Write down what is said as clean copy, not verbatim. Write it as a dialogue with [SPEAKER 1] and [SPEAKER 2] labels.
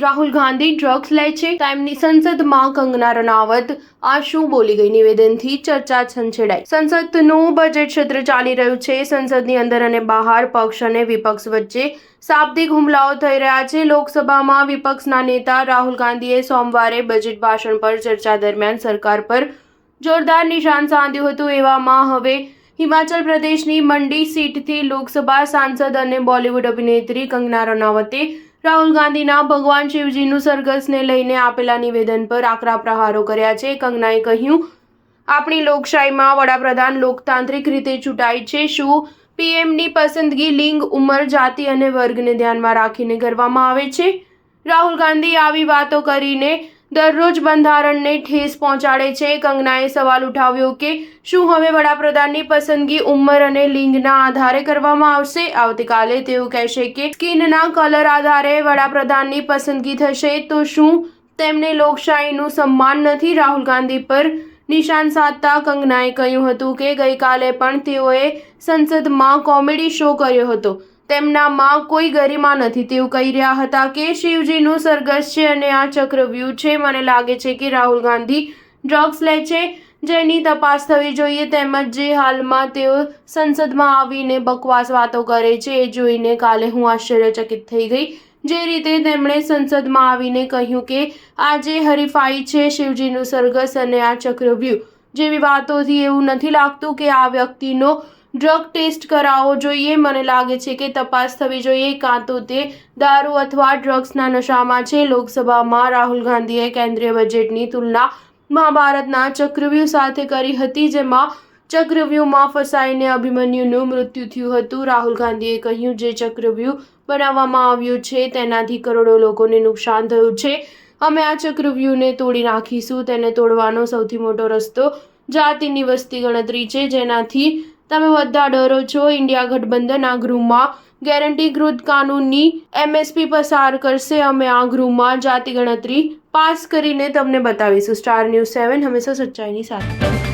[SPEAKER 1] Rahul Gandhi drugs લે છે તેમની સંસદમાં કંગના રનાવત આ શું બોલી ગઈ નિવેદનથી ચર્ચા છંછેડાઈ। સંસદનું બજેટ સત્ર ચાલી રહ્યું છે। સંસદની અંદર અને બહાર પક્ષ અને વિપક્ષ વચ્ચે શાબ્દિક હુમલાઓ થઈ રહ્યા છે। લોકસભામાં વિપક્ષના નેતા રાહુલ ગાંધીએ સોમવારે બજેટ ભાષણ પર ચર્ચા દરમિયાન સરકાર પર જોરદાર નિશાન સાધ્યું હતું। એવામાં હવે હિમાચલ પ્રદેશની મંડી સીટથી લોકસભા સાંસદ અને બોલિવૂડ અભિનેત્રી કંગના રનાવતે રાહુલ ગાંધીના ભગવાન શિવજીનું સરઘસને લઈને આપેલા નિવેદન પર આકરા પ્રહારો કર્યા છે। કંગનાએ કહ્યું, આપણી લોકશાહીમાં વડાપ્રધાન લોકતાંત્રિક રીતે ચૂંટાય છે। શું પીએમની પસંદગી લિંગ, ઉંમર, જાતિ અને વર્ગને ધ્યાનમાં રાખીને કરવામાં આવે છે? રાહુલ ગાંધી આવી વાતો કરીને દરરોજ બંધારણને ઠેસ પહોંચાડે છે। કંગનાએ સવાલ ઉઠાવ્યો કે શું હવે વડાપ્રધાનની પસંદગી ઉંમર અને લિંગના આધારે કરવામાં આવશે? આવતીકાલે તેઓ કહેશે કે સ્કિનના કલર આધારે વડાપ્રધાનની પસંદગી થશે તો શું તેમને લોકશાહીનું સન્માન નથી? રાહુલ ગાંધી પર નિશાન સાધતા કંગનાએ કહ્યું હતું કે ગઈકાલે પણ તેઓએ સંસદમાં કોમેડી શો કર્યો હતો। તેમનામાં કોઈ ગરિમા નથી। તેઓ કહી રહ્યા હતા કે શિવજીનું સરઘસ છે અને આ ચક્રવ્યૂહ છે। મને લાગે છે કે રાહુલ ગાંધી ડ્રગ્સ લે છે જેની તપાસ થવી જોઈએ। તેમજ જે હાલમાં તેઓ સંસદમાં આવીને બકવાસ વાતો કરે છે એ જોઈને કાલે હું આશ્ચર્યચકિત થઈ ગઈ। જે રીતે તેમણે સંસદમાં આવીને કહ્યું કે આજે હરીફાઈ છે શિવજીનું સરઘસ અને આ ચક્રવ્યૂહ જેવી વાતોથી એવું નથી લાગતું કે આ વ્યક્તિનો ડ્રગ ટેસ્ટ કરાવવો જોઈએ। મને લાગે છે કે તપાસ થવી જોઈએ કાં તો તે દારૂ અથવા ડ્રગ્સના નશામાં છે। લોકસભામાં રાહુલ ગાંધીએ કેન્દ્રીય બજેટની તુલના મહાભારતના ચક્રવ્યૂહ સાથે કરી હતી જેમાં ચક્રવ્યૂહમાં ફસાઈને અભિમન્યુનું મૃત્યુ થયું હતું। રાહુલ ગાંધીએ કહ્યું, જે ચક્રવ્યૂહ બનાવવામાં આવ્યું છે તેનાથી કરોડો લોકોને નુકસાન થયું છે। અમે આ ચક્રવ્યૂહને તોડી નાખીશું। તેને તોડવાનો સૌથી મોટો રસ્તો જાતિની વસ્તી ગણતરી છે જેનાથી તમે બધા ડરો છો। ઇન્ડિયા ગઠબંધન આ ગૃહમાં ગેરંટીકૃત કાનૂનની એમએસપી પસાર કરશે। અમે આ ગૃહમાં જાતિ ગણતરી પાસ કરીને તમને બતાવીશું। સ્ટાર ન્યૂઝ 7 હંમેશા સચ્ચાઈની સાથે।